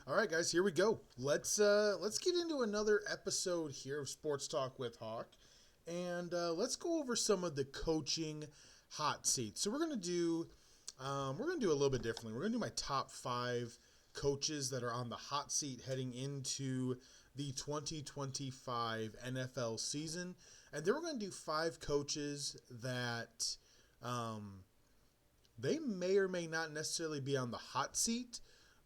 All right, guys, here we go. Let's get into another episode here of Sports Talk with Hawk, and let's go over some of the coaching hot seats. So we're gonna do a little bit differently. We're gonna do my top 5 coaches that are on the hot seat heading into the 2025 NFL season, and then we're gonna do 5 coaches that they may or may not necessarily be on the hot seat,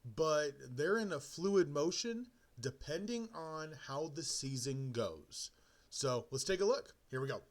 but they're in a fluid motion depending on how the season goes. So let's take a look. Here we go.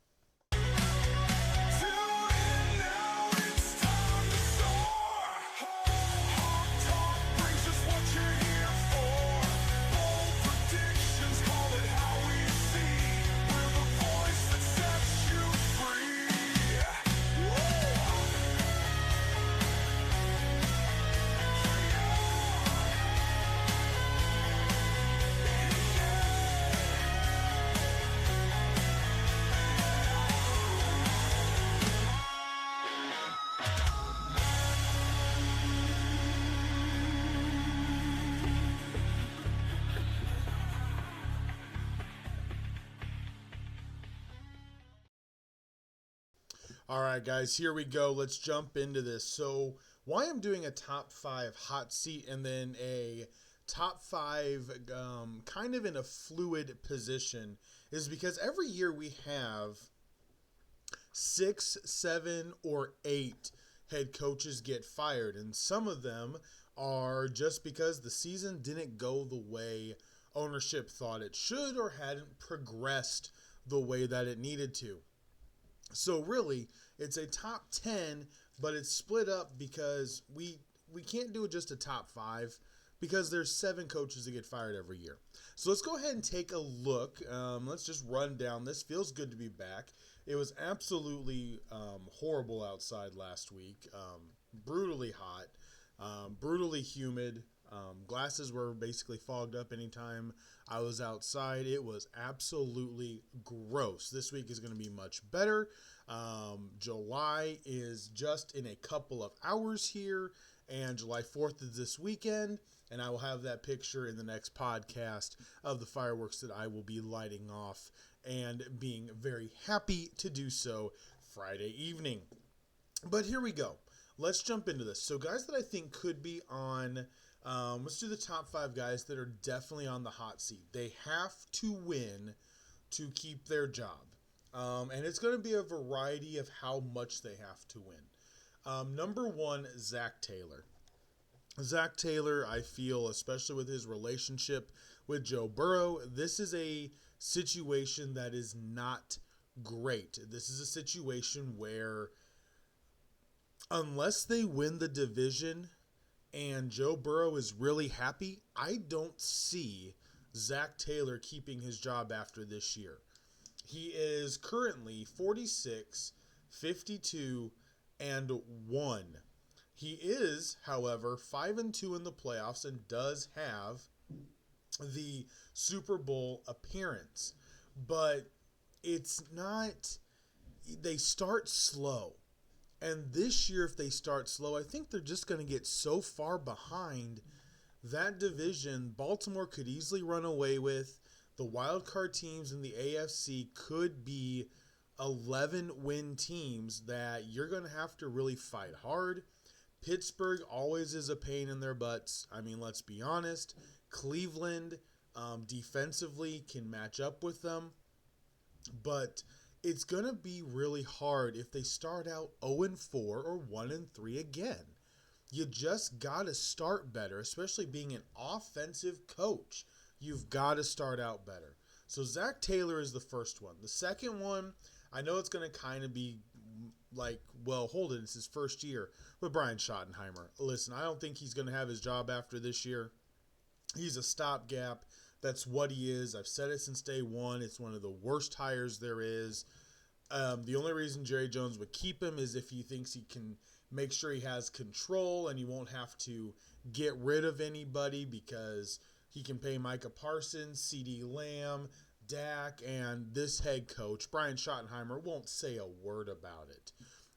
All right, guys, here we go. Let's jump into this. So why I'm doing a top 5 hot seat and then a top 5 kind of in a fluid position is because every year we have 6, 7, or 8 head coaches get fired. And some of them are just because the season didn't go the way ownership thought it should or hadn't progressed the way that it needed to. So really, it's a top 10, but it's split up because we can't do it just a top 5 because there's 7 coaches that get fired every year. So let's go ahead and take a look. Let's just run down. This feels good to be back. It was absolutely horrible outside last week. Brutally hot, brutally humid. Glasses were basically fogged up anytime I was outside. It was absolutely gross. This week is going to be much better. July is just in a couple of hours here, and July 4th is this weekend, and I will have that picture in the next podcast of the fireworks that I will be lighting off and being very happy to do so Friday evening. But here we go. Let's jump into this. So guys that I think could be on, let's do the top 5 guys that are definitely on the hot seat. They have to win to keep their job. And it's going to be a variety of how much they have to win. Number 1, Zac Taylor. Zac Taylor, I feel, especially with his relationship with Joe Burrow, this is a situation that is not great. This is a situation where unless they win the division and Joe Burrow is really happy, I don't see Zac Taylor keeping his job after this year. He is currently 46, 52, and 1. He is, however, 5-2 in the playoffs and does have the Super Bowl appearance. But it's not, they start slow. And this year, if they start slow, I think they're just going to get so far behind that division. Baltimore could easily run away with. The wild card teams in the AFC could be 11-win teams that you're going to have to really fight hard. Pittsburgh always is a pain in their butts. I mean, let's be honest. Cleveland defensively can match up with them. But it's going to be really hard if they start out 0-4 or 1-3 again. You just got to start better, especially being an offensive coach. You've got to start out better. So Zac Taylor is the first one. The second one, I know it's going to kind of be like, well, hold it, it's his first year, but Brian Schottenheimer. Listen, I don't think he's going to have his job after this year. He's a stopgap. That's what he is. I've said it since day one. It's one of the worst hires there is. The only reason Jerry Jones would keep him is if he thinks he can make sure he has control and he won't have to get rid of anybody because he can pay Micah Parsons, CeeDee Lamb, Dak, and this head coach, Brian Schottenheimer, won't say a word about it.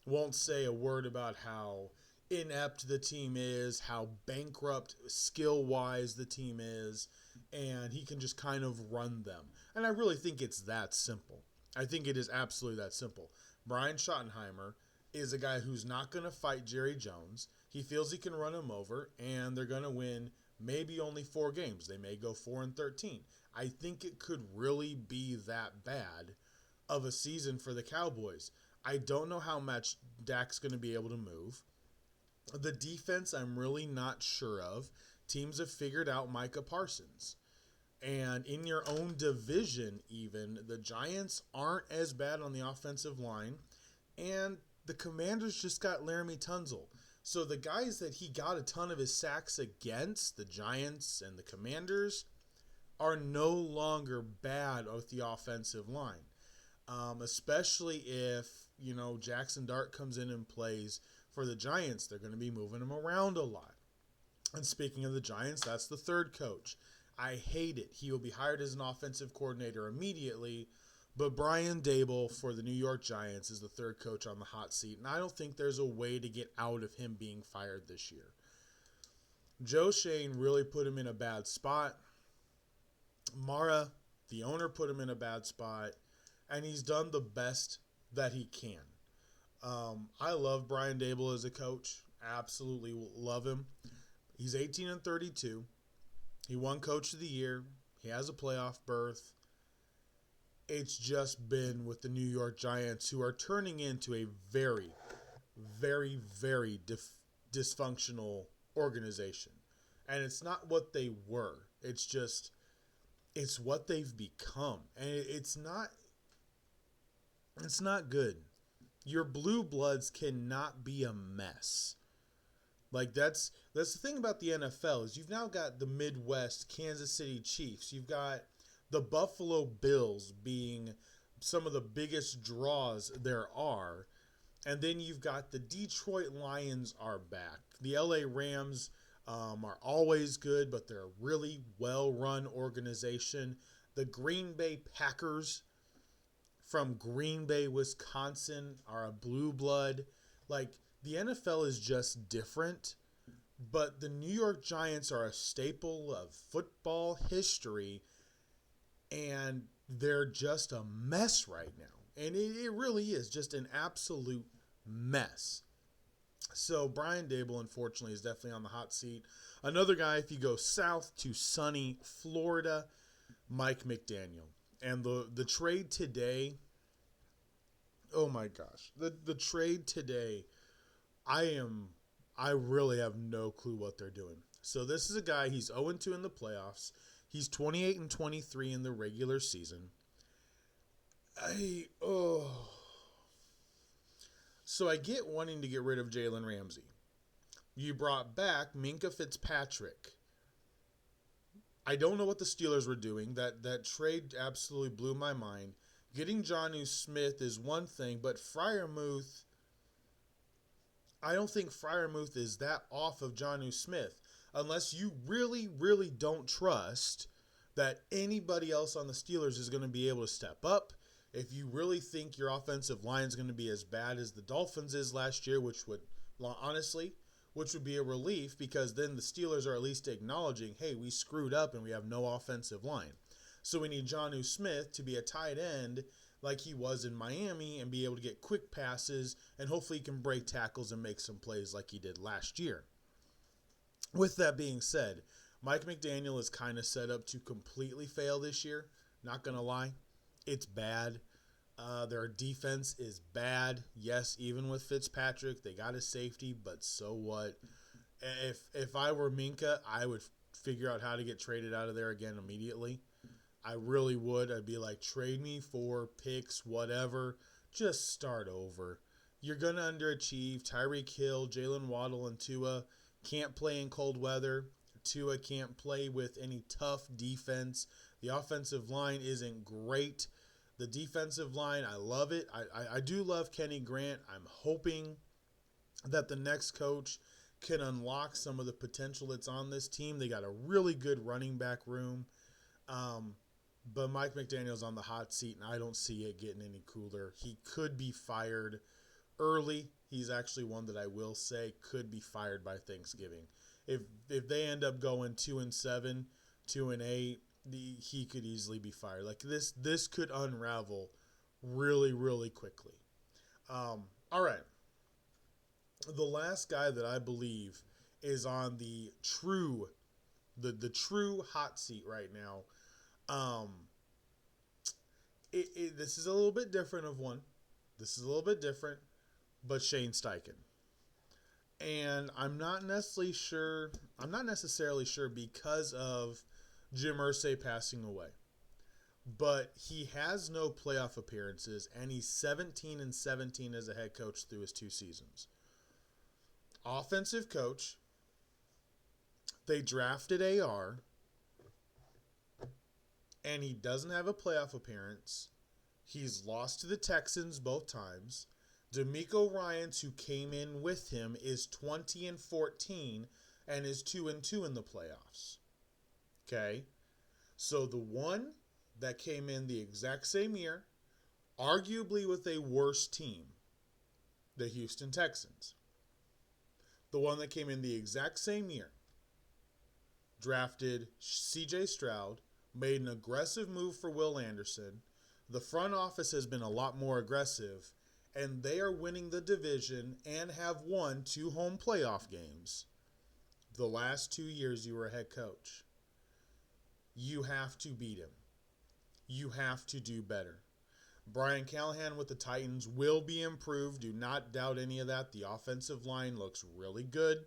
Won't say a word about how inept the team is, how bankrupt skill-wise the team is, and he can just kind of run them. And I really think it's that simple. I think it is absolutely that simple. Brian Schottenheimer is a guy who's not going to fight Jerry Jones. He feels he can run him over, and they're going to win maybe only 4 games. They may go 4-13. I think it could really be that bad of a season for the Cowboys. I don't know how much Dak's going to be able to move. The defense, I'm really not sure of. Teams have figured out Micah Parsons. And in your own division, even, the Giants aren't as bad on the offensive line. And the Commanders just got Laramie Tunsil. So the guys that he got a ton of his sacks against, the Giants and the Commanders, are no longer bad with the offensive line. Especially if, Jackson Dart comes in and plays for the Giants. They're going to be moving him around a lot. And speaking of the Giants, that's the third coach. I hate it. He will be hired as an offensive coordinator immediately, but Brian Daboll for the New York Giants is the third coach on the hot seat, and I don't think there's a way to get out of him being fired this year. Joe Schoen really put him in a bad spot. Mara, the owner, put him in a bad spot, and he's done the best that he can. I love Brian Daboll as a coach. Absolutely love him. He's 18-32. He won Coach of the Year. He has a playoff berth. It's just been with the New York Giants, who are turning into a very, very, very dysfunctional organization. And it's not what they were. It's what they've become. And it's not good. Your blue bloods cannot be a mess. Like that's the thing about the NFL is you've now got the Midwest Kansas City Chiefs. You've got the Buffalo Bills being some of the biggest draws there are. And then you've got the Detroit Lions are back. The LA Rams are always good, but they're a really well-run organization. The Green Bay Packers from Green Bay, Wisconsin are a blue blood. Like, the NFL is just different, but the New York Giants are a staple of football history, and they're just a mess right now. And it really is just an absolute mess. So Brian Daboll, unfortunately, is definitely on the hot seat. Another guy, if you go south to sunny Florida, Mike McDaniel. And the trade today, oh my gosh, the trade today, I really have no clue what they're doing. So this is a guy, he's 0-2 in the playoffs. He's 28-23 in the regular season. So I get wanting to get rid of Jalen Ramsey. You brought back Minkah Fitzpatrick. I don't know what the Steelers were doing. That trade absolutely blew my mind. Getting Jonnu Smith is one thing, but Freiermuth, I don't think Freiermuth is that off of Jonnu Smith. Unless you really, really don't trust that anybody else on the Steelers is going to be able to step up. If you really think your offensive line is going to be as bad as the Dolphins is last year, which would be a relief, because then the Steelers are at least acknowledging, hey, we screwed up and we have no offensive line. So we need Jonnu Smith to be a tight end like he was in Miami and be able to get quick passes, and hopefully he can break tackles and make some plays like he did last year. With that being said, Mike McDaniel is kind of set up to completely fail this year. Not going to lie. It's bad. Their defense is bad. Yes, even with Fitzpatrick, they got a safety, but so what? If I were Minkah, I would figure out how to get traded out of there again immediately. I really would. I'd be like, trade me for picks, whatever. Just start over. You're going to underachieve. Tyreek Hill, Jalen Waddle, and Tua can't play in cold weather. Tua can't play with any tough defense. The offensive line isn't great. The defensive line, I love it. I do love Kenny Grant. I'm hoping that the next coach can unlock some of the potential that's on this team. They got a really good running back room. But Mike McDaniel's on the hot seat, and I don't see it getting any cooler. He could be fired early. he's actually one that I will say could be fired by Thanksgiving. If they end up going 2-7, 2-8, he could easily be fired. Like this could unravel really, really quickly. All right. The last guy that I believe is on the true hot seat right now. This is a little bit different of one. This is a little bit different, but Shane Steichen. And I'm not necessarily sure because of Jim Irsay passing away. But he has no playoff appearances, and he's 17-17 as a head coach through his 2 seasons. Offensive coach. They drafted AR, and he doesn't have a playoff appearance. He's lost to the Texans both times. DeMeco Ryans, who came in with him, is 20-14 and is 2-2 in the playoffs. Okay? So the one that came in the exact same year, arguably with a worse team, the Houston Texans. The one that came in the exact same year, drafted C.J. Stroud, made an aggressive move for Will Anderson. The front office has been a lot more aggressive, and they are winning the division and have won 2 home playoff games the last 2 years you were a head coach. You have to beat him. You have to do better. Brian Callahan with the Titans will be improved. Do not doubt any of that. The offensive line looks really good.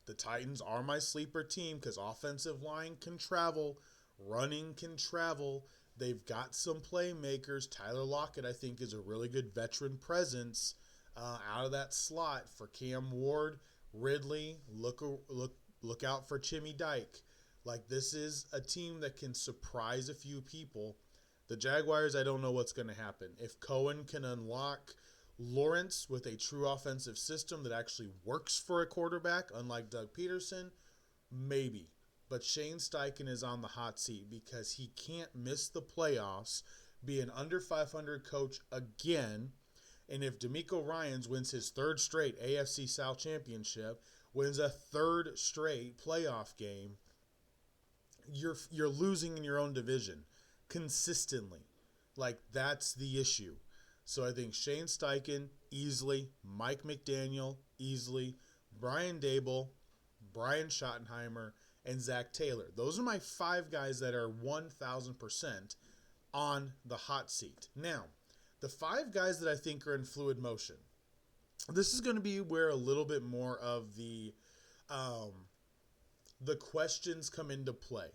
The Titans are my sleeper team because offensive line can travel. Running can travel. They've got some playmakers. Tyler Lockett, I think, is a really good veteran presence out of that slot for Cam Ward, Ridley. Look out for Chimmy Dyke. Like, this is a team that can surprise a few people. The Jaguars, I don't know what's going to happen. If Cohen can unlock Lawrence with a true offensive system that actually works for a quarterback, unlike Doug Peterson, maybe. But Shane Steichen is on the hot seat because he can't miss the playoffs, be an under 500 coach again, and if DeMeco Ryans wins his 3rd straight AFC South Championship, wins a 3rd straight playoff game, you're losing in your own division consistently. Like, that's the issue. So I think Shane Steichen, easily. Mike McDaniel, easily. Brian Daboll, Brian Schottenheimer, and Zach Taylor. Those are my 5 guys that are 1,000% on the hot seat. Now, the 5 guys that I think are in fluid motion. This is going to be where a little bit more of the questions come into play.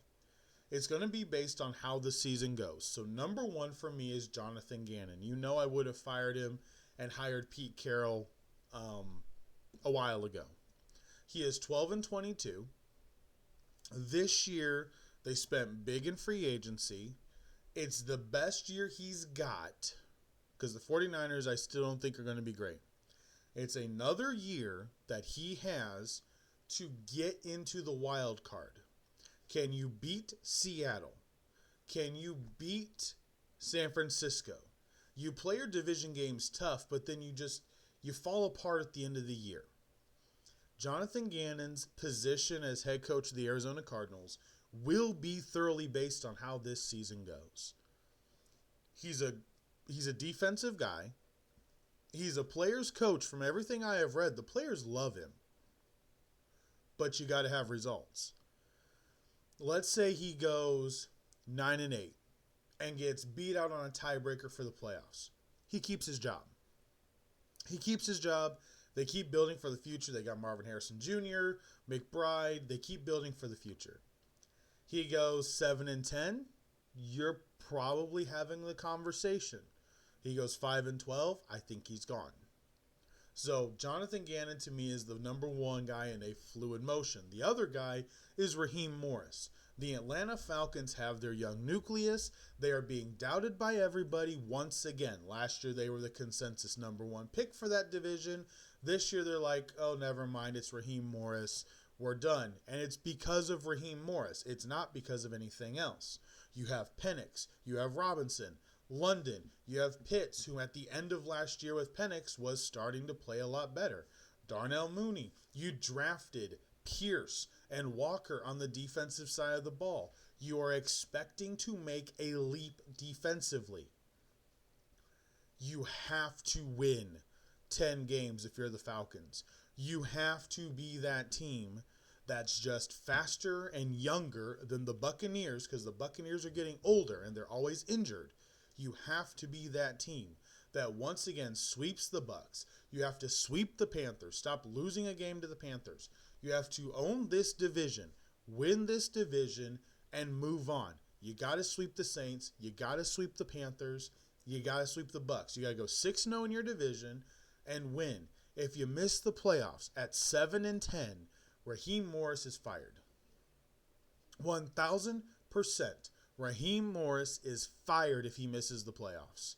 It's going to be based on how the season goes. So number 1 for me is Jonathan Gannon. You know I would have fired him and hired Pete Carroll a while ago. He is 12-22. This year, they spent big in free agency. It's the best year he's got because the 49ers I still don't think are going to be great. It's another year that he has to get into the wild card. Can you beat Seattle? Can you beat San Francisco? You play your division games tough, but then you fall apart at the end of the year. Jonathan Gannon's position as head coach of the Arizona Cardinals will be thoroughly based on how this season goes. He's a defensive guy. He's a player's coach. From everything I have read, the players love him. But you got to have results. Let's say he goes 9-8 and gets beat out on a tiebreaker for the playoffs. He keeps his job. They keep building for the future. They got Marvin Harrison Jr., McBride. They keep building for the future. He goes 7-10. You're probably having the conversation. He goes 5-12. I think he's gone. So Jonathan Gannon to me is the number 1 guy in a fluid motion. The other guy is Raheem Morris. The Atlanta Falcons have their young nucleus. They are being doubted by everybody once again. Last year they were the consensus number 1 pick for that division. This year they're like, oh, never mind, it's Raheem Morris. We're done. And it's because of Raheem Morris. It's not because of anything else. You have Penix. You have Robinson. London, you have Pitts, who at the end of last year with Penix was starting to play a lot better. Darnell Mooney, you drafted Pierce and Walker on the defensive side of the ball. You are expecting to make a leap defensively. You have to win 10 games if you're the Falcons. You have to be that team that's just faster and younger than the Buccaneers, because the Buccaneers are getting older and they're always injured. You have to be that team that once again sweeps the Bucs. You have to sweep the Panthers. Stop losing a game to the Panthers. You have to own this division, win this division, and move on. You got to sweep the Saints. You got to sweep the Panthers. You got to sweep the Bucs. You got to go 6-0 in your division and win. If you miss the playoffs at 7-10, Raheem Morris is fired. 1,000%. Raheem Morris is fired if he misses the playoffs.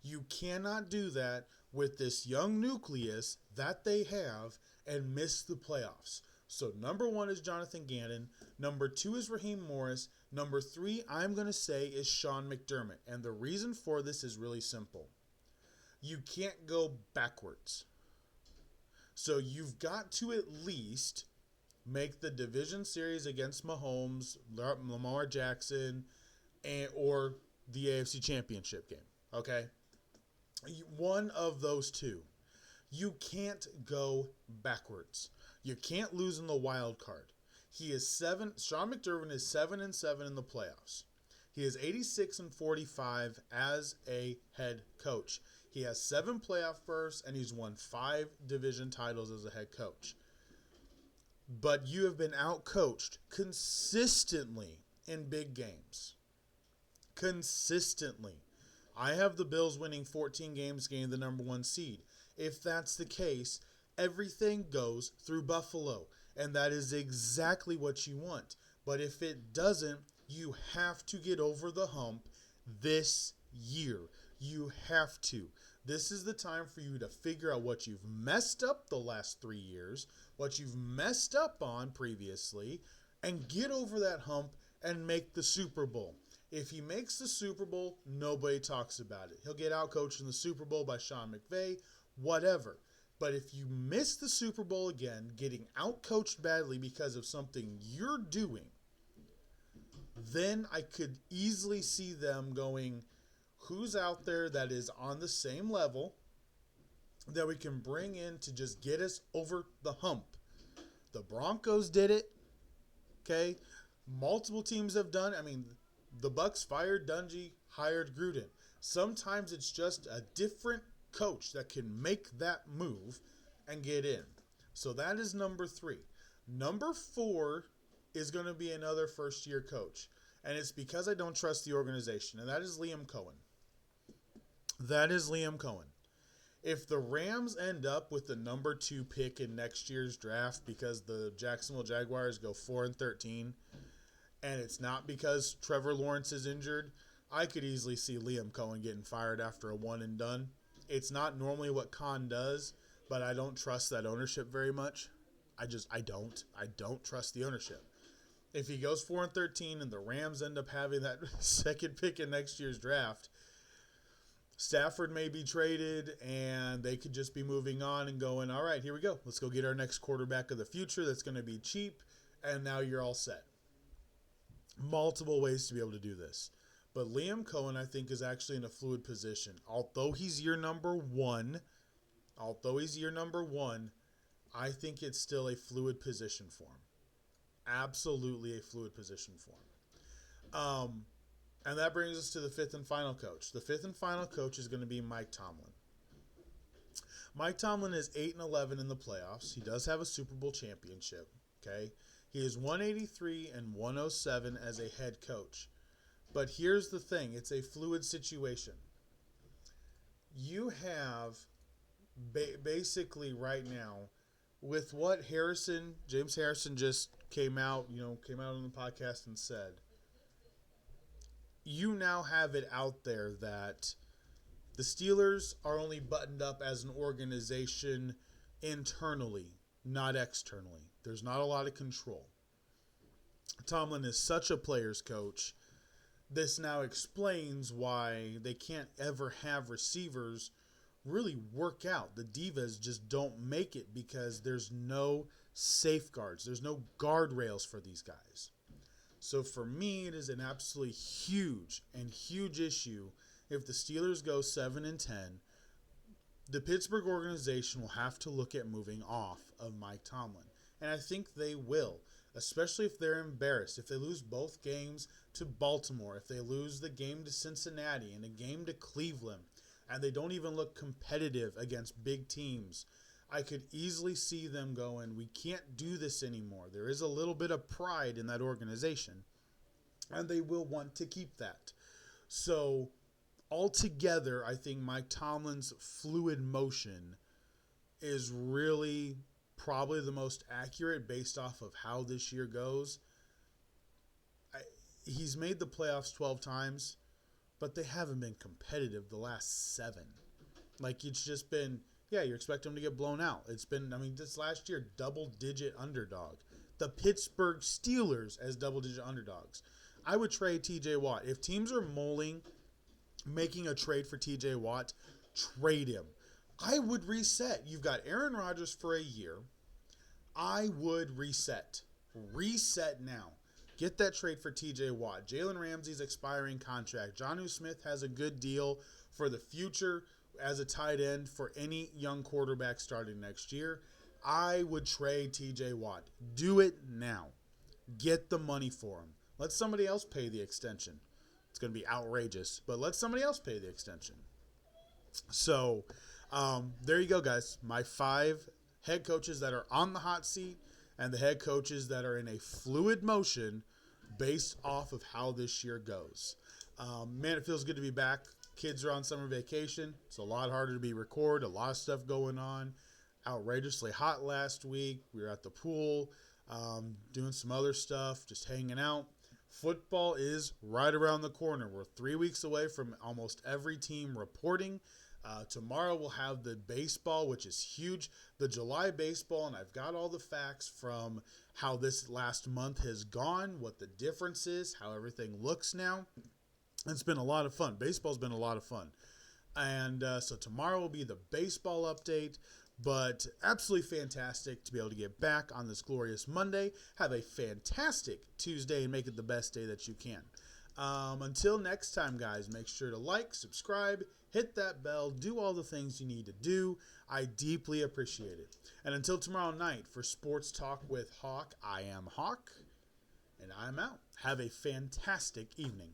You cannot do that with this young nucleus that they have and miss the playoffs. So number 1 is Jonathan Gannon. Number 2 is Raheem Morris. Number 3, I'm going to say, is Sean McDermott. And the reason for this is really simple. You can't go backwards. So you've got to at least make the division series against Mahomes, Lamar Jackson, or the AFC Championship game. Okay? One of those two. You can't go backwards. You can't lose in the wild card. Sean McDermott is 7-7 in the playoffs. He is 86-45 as a head coach. He has 7 playoff berths, and he's won 5 division titles as a head coach. But you have been outcoached consistently in big games. Consistently. I have the Bills winning 14 games, getting the number 1 seed. If that's the case, everything goes through Buffalo, and that is exactly what you want. But if it doesn't, you have to get over the hump this year. You have to. This is the time for you to figure out what you've messed up the last 3 years, what you've messed up on previously, and get over that hump and make the Super Bowl. If he makes the Super Bowl, nobody talks about it. He'll get outcoached in the Super Bowl by Sean McVay, whatever. But if you miss the Super Bowl again, getting outcoached badly because of something you're doing, then I could easily see them going, who's out there that is on the same level that we can bring in to just get us over the hump? The Broncos did it. Okay? Multiple teams have done it. I mean, the Bucs fired Dungy, hired Gruden. Sometimes it's just a different coach that can make that move and get in. So that is number 3. Number 4 is going to be another first-year coach. And it's because I don't trust the organization. And that is Liam Cohen. That is Liam Cohen. If the Rams end up with the number 2 pick in next year's draft because the Jacksonville Jaguars go 4-13, and it's not because Trevor Lawrence is injured, I could easily see Liam Cohen getting fired after a one and done. It's not normally what Khan does, but I don't trust that ownership very much. I don't trust the ownership. If he goes 4-13 and the Rams end up having that second pick in next year's draft, Stafford may be traded and they could just be moving on and going, all right, here we go. Let's go get our next quarterback of the future that's going to be cheap, and now you're all set. Multiple ways to be able to do this. But Liam Cohen, I think, is actually in a fluid position. Although he's your number one, I think it's still a fluid position for him. Absolutely a fluid position for him. And that brings us to the 5th and final coach. The 5th and final coach is going to be Mike Tomlin. Mike Tomlin is 8-11 in the playoffs. He does have a Super Bowl championship. Okay, he is 183-107 as a head coach. But here's the thing: it's a fluid situation. You have basically right now, with what James Harrison just came out on the podcast and said, you now have it out there that the Steelers are only buttoned up as an organization internally, not externally. There's not a lot of control. Tomlin is such a player's coach This now explains why they can't ever have receivers really work out. The divas just don't make it because there's no safeguards. There's no guardrails for these guys. So for me, it is an absolutely huge issue if the Steelers go 7-10. The Pittsburgh organization will have to look at moving off of Mike Tomlin. And I think they will, especially if they're embarrassed. If they lose both games to Baltimore, if they lose the game to Cincinnati and a game to Cleveland, and they don't even look competitive against big teams, I could easily see them going, we can't do this anymore. There is a little bit of pride in that organization, and they will want to keep that. So altogether, I think Mike Tomlin's fluid motion is really probably the most accurate based off of how this year goes. He's made the playoffs 12 times, but they haven't been competitive the last 7. Like, it's just been, yeah, you expect them to get blown out. It's been, this last year, double-digit underdog. The Pittsburgh Steelers as double-digit underdogs. I would trade TJ Watt. If teams are making a trade for TJ Watt, trade him. I would reset. You've got Aaron Rodgers for a year. I would reset. Reset now. Get that trade for TJ Watt. Jalen Ramsey's expiring contract. Jonnu Smith has a good deal for the future as a tight end for any young quarterback starting next year. I would trade TJ Watt. Do it now. Get the money for him. Let somebody else pay the extension. It's going to be outrageous, but let somebody else pay the extension. So there you go, guys. My 5 head coaches that are on the hot seat and the head coaches that are in a fluid motion based off of how this year goes. Man, it feels good to be back. Kids are on summer vacation. It's a lot harder to be recorded. A lot of stuff going on. Outrageously hot last week. We were at the pool, doing some other stuff, just hanging out. Football is right around the corner. We're 3 weeks away from almost every team reporting. Tomorrow we'll have the baseball, which is huge. The July baseball, and I've got all the facts from how this last month has gone, what the difference is, how everything looks now. It's been a lot of fun. Baseball's been a lot of fun. And so tomorrow will be the baseball update. But absolutely fantastic to be able to get back on this glorious Monday. Have a fantastic Tuesday and make it the best day that you can. Until next time, guys, make sure to like, subscribe, hit that bell, do all the things you need to do. I deeply appreciate it. And until tomorrow night for Sports Talk with Hawk, I am Hawk, and I'm out. Have a fantastic evening.